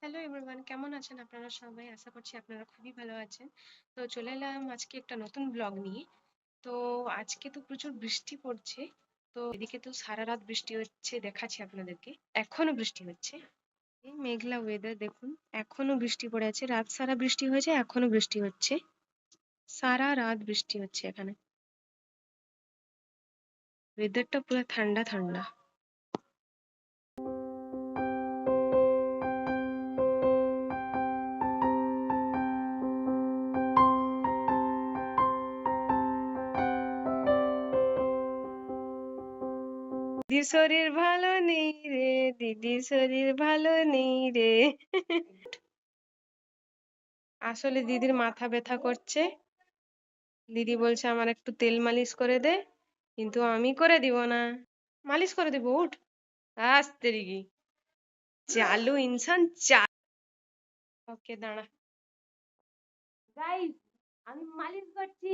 Hello everyone, কেমন আছেন আপনারা সবাই? আশা করছি আপনারা খুবই ভালো আছেন। তো চলে এলাম আজকে একটা নতুন ব্লগ নিয়ে। তো আজকে তো প্রচুর বৃষ্টি পড়ছে। তো এদিকে তো সারা রাত বৃষ্টি হচ্ছে, দেখাচ্ছি আপনাদেরকে। এখনো বৃষ্টি হচ্ছে। এই মেঘলা ওয়েদার দেখুন, এখনো বৃষ্টি পড়ে আছে। রাত সারা বৃষ্টি হয়েছে, এখনো বৃষ্টি হচ্ছে। সারা রাত বৃষ্টি হচ্ছে এখানে। ওয়েদারটা পুরো ঠান্ডা ঠান্ডা। দিদির শরীর ভালো নেই রে, দিদির শরীর ভালো নেই রে। আসলে দিদির মাথা ব্যথা করছে। দিদি বলছে আমার একটু তেল মালিশ করে দে, কিন্তু আমি করে দিব না। মালিশ করে দেবো, উঠ। আস্তে দিদি, চালু ইনসান চা। ওকে দাঁড়া, গাইস, আমি মালিশ করছি।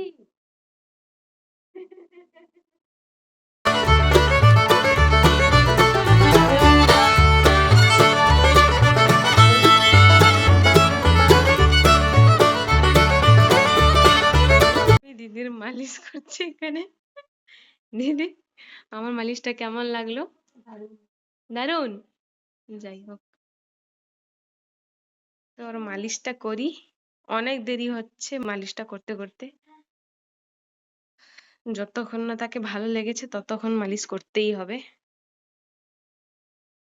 দিদির মালিশ করছি এখানে। দিদি, আমার মালিশটা কেমন লাগলো? দারুন। যাই হোক, তো ওর মালিশটা করি। অনেক দেরি হচ্ছে মালিশটা করতে করতে। যতক্ষণ না তাকে ভালো লেগেছে ততক্ষণ মালিশ করতেই হবে।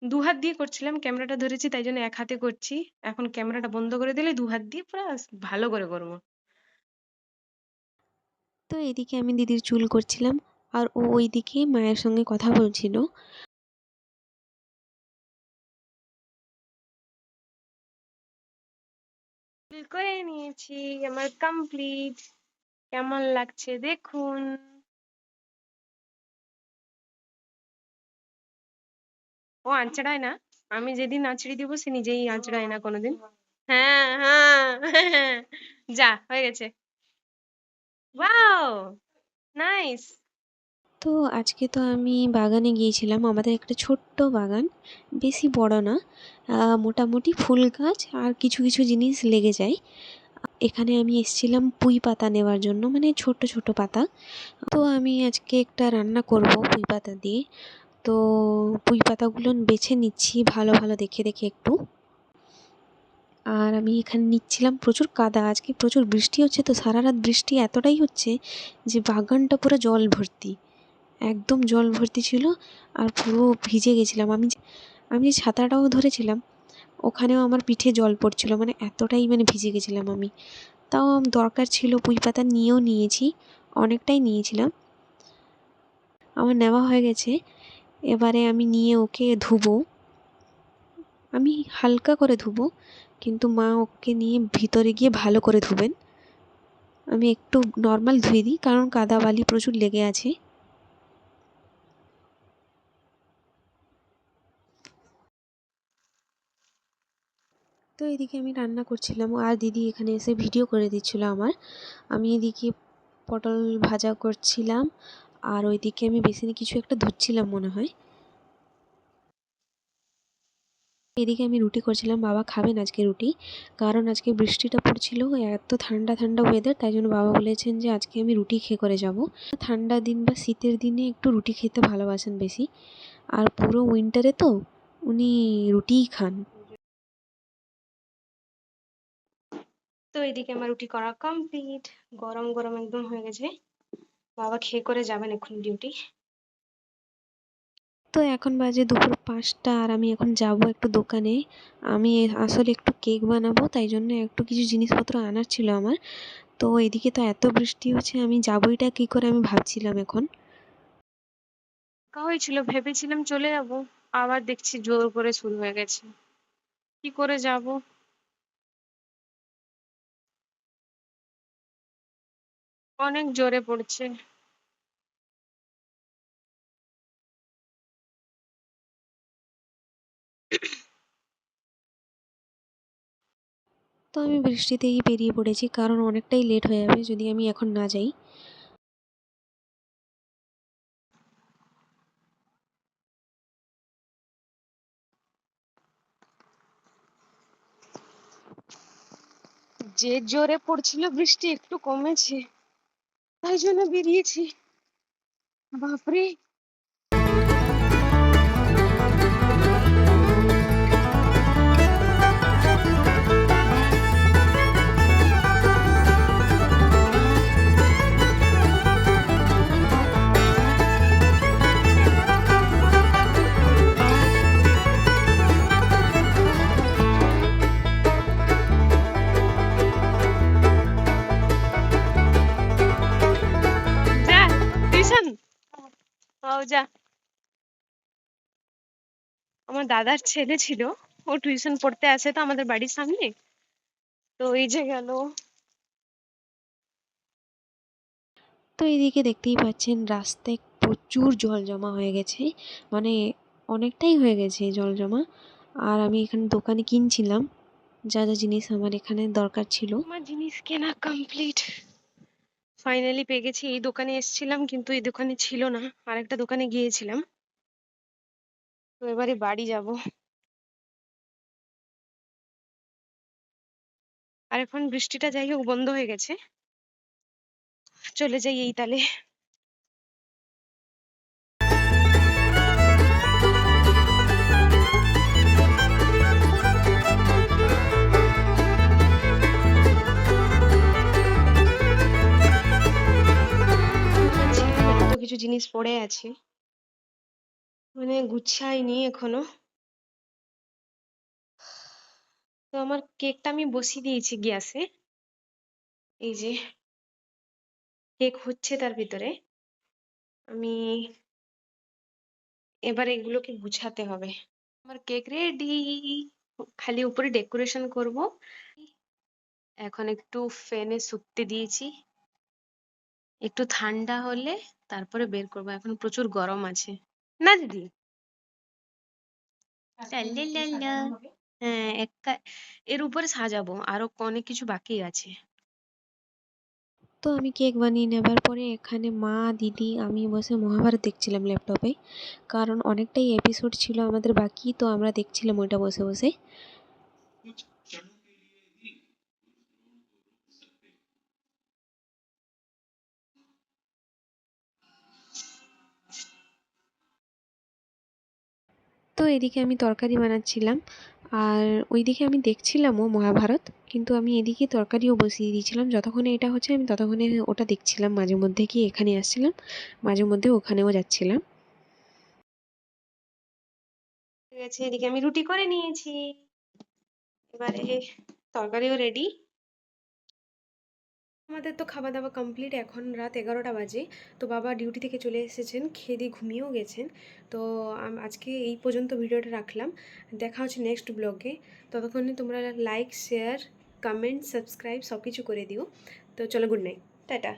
দু হাত দিয়ে করছিলাম, ক্যামেরাটা ধরেছি তাই জন্য এক হাতে করছি। এখন ক্যামেরাটা বন্ধ করে দিলে দু হাত দিয়ে পুরো ভালো করে করবো। তো এদিকে আমি দিদির চুল করছিলাম আর ও ওইদিকে মায়ের সঙ্গে কথা বলছিল। চুল করে নিয়েছি, আমার কমপ্লিট। কেমন লাগছে দেখুন। ও আঁচড়ায় না, আমি যেদিন আঁচড়ি দিব সে নিজেই আঁচড়ায় না কোনোদিন। হ্যাঁ হ্যাঁ হ্যাঁ, যা হয়ে গেছে। Wow, nice. তো আজকে তো আমি বাগানে গিয়েছিলাম, আমাদের একটা ছোট্ট বাগান, বেশি বড় না। মোটামুটি ফুল গাছ আর কিছু কিছু জিনিস লেগে যায়। এখানে আমি এসেছিলাম পুঁই পাতা নেওয়ার জন্য, মানে ছোট ছোট পাতা। তো আমি আজকে একটা রান্না করব পুঁই পাতা দিয়ে। তো পুঁই পাতাগুলো বেছে নিচ্ছি ভালো ভালো দেখে দেখে একটু। আর আমি এখানে নিচ্ছিলাম, প্রচুর কাদা, আজকে প্রচুর বৃষ্টি হচ্ছে, তো সারা রাত বৃষ্টি এতটাই হচ্ছে যে বাগানটা পুরো জল ভর্তি, একদম জল ভর্তি ছিল। আর পুরো ভিজে গেছিলাম। আমি যে ছাতাটাও ধরেছিলাম ওখানেও আমার পিঠে জল পড়ছিল, মানে এতটাই মানে ভিজে গেছিলাম আমি। তাও দরকার ছিল পুঁই পাতা, নিয়েও নিয়েছি, অনেকটাই নিয়েছিলাম। আমার নেওয়া হয়ে গেছে। এবারে আমি নিয়ে ওকে ধুবো। আমি হালকা করে ধুবো, কিন্তু মা ওকে নিয়ে ভিতরে গিয়ে ভালো করে ধুবেন। আমি একটু নর্মাল ধুয়ে দিই কারণ কাদা বালি প্রচুর লেগে আছে। তো এদিকে আমি রান্না করছিলাম আর দিদি এখানে এসে ভিডিও করে দিচ্ছিল আমার। আমি এদিকে পটল ভাজা করছিলাম আর ওইদিকে আমি বেসিনে কিছু একটা ধুচ্ছিলাম মনে হয়। এদিকে আমি রুটি করছিলাম, বাবা খাবেন আজকে রুটি, কারণ আজকে বৃষ্টিটা পড়ছিল, এত ঠান্ডা ঠান্ডা ওয়েদার, তাই জন্য বাবা বলেছেন যে আজকে আমি রুটি খেয়ে করে যাব। ঠান্ডা দিন বা শীতের দিনে একটু রুটি খেতে ভালোবাসেন বেশি, আর পুরো উইন্টারে তো উনি রুটিই খান। তো এদিকে আমার রুটি করা কমপ্লিট। গরম গরম একদম হয়ে গেছে। বাবা খেয়ে করে যাবেন এখন ডিউটি। তো এখন বাজে দুপুর 5টা আর আমি এখন যাব একটু দোকানে। আমি আসলে একটু কেক বানাবো, তাই জন্য একটু কিছু জিনিসপত্র আনার ছিল আমার। তো এদিকে তো এত বৃষ্টি হচ্ছে, আমি যাবোইটা কি করে আমি ভাবছিলাম এখন। ফাঁকা হয়েছিল, ভেবেছিলাম চলে যাব, আবার দেখছি জোর করে শুরু হয়ে গেছে। কি করে যাব? অনেক জোরে পড়ছে। তো আমি বৃষ্টিতেই বেরিয়ে পড়েছি, কারণ অনেকটাই লেট হয়ে যাবে যদি আমি এখন না যাই। যে জোরে পড়ছিল বৃষ্টি একটু কমেছে, তাই জন্য বেরিয়েছি। বাপরে, যা টিউশন, ও যা। আমার দাদার ছেলে ছিল, ও টিউশন পড়তে আসে তো আমাদের বাড়ির সামনে, তো এই যে গেল। তো এদিকে দেখতেই পাচ্ছেন রাস্তায় প্রচুর জল জমা হয়ে গেছে, মানে অনেকটাই হয়ে গেছে জল জমা। আর আমি এখানে দোকানে কিনছিলাম যা যা জিনিস আমার এখানে দরকার ছিল। আমার জিনিস কেনা কমপ্লিট, ফাইনালি পেয়ে গেছি। এই দোকানে এসেছিলাম কিন্তু এই দোকানে ছিল না, আরেকটা দোকানে গিয়েছিলাম। তো এবারে বাড়ি যাব। আর এখন বৃষ্টিটা যাই হোক বন্ধ হয়ে গেছে, চলে যাই এই তালে। এত কিছু জিনিস পড়ে আছে, মানে গুছাইনি এখনো। তো আমার কেকটা আমি বসিয়ে দিয়েছি গ্যাসে, এই যে কেক হচ্ছে তার ভিতরে। আমি এবার এগুলোকে গুছাতে হবে। আমার কেক রেডি, খালি উপরে ডেকোরেশন করব। এখন একটু ফ্যানে শুকতে দিয়েছি, একটু ঠান্ডা হলে তারপরে বের করবো, এখন প্রচুর গরম আছে না দিদি। লাল্লাল্লা। হ্যাঁ, এর উপরে সাজাবো, আরো অনেক কিছু বাকি আছে। তো আমি কেক বানিয়ে নেবার পরে এখানে মা, দিদি, আমি বসে মহাভারত দেখছিলাম ল্যাপটপে, কারণ অনেকটাই এপিসোড ছিল আমাদের বাকি, তো আমরা দেখছিলাম ওইটা বসে বসে। তো এদিকে আমি তরকারি বানাচ্ছিলাম, আর ওইদিকে আমি দেখছিলামও মহাভারত, কিন্তু আমি এদিকে তরকারিও বসিয়ে দিয়েছিলাম। যতক্ষণে এটা হচ্ছে আমি ততক্ষণে ওটা দেখছিলাম, মাঝে মধ্যে কি এখানে আসছিলাম, মাঝে মধ্যে ওখানেও যাচ্ছিলাম। ঠিক আছে, এদিকে আমি রুটি করে নিয়েছি, এবারে তরকারিও রেডি। আমাদের তো খাওয়া দাওয়া কমপ্লিট, এখন রাত 11টা বাজে। তো বাবা ডিউটি থেকে চলে এসেছেন, খেয়ে দিয়ে ঘুমিয়েও গেছেন। তো আজকে এই পর্যন্ত ভিডিওটা রাখলাম, দেখা হচ্ছে নেক্সট ব্লগে। ততক্ষণে তোমরা লাইক, শেয়ার, কমেন্ট, সাবস্ক্রাইব সব কিছু করে দিও। তো চলো, গুড নাইট, টাটা।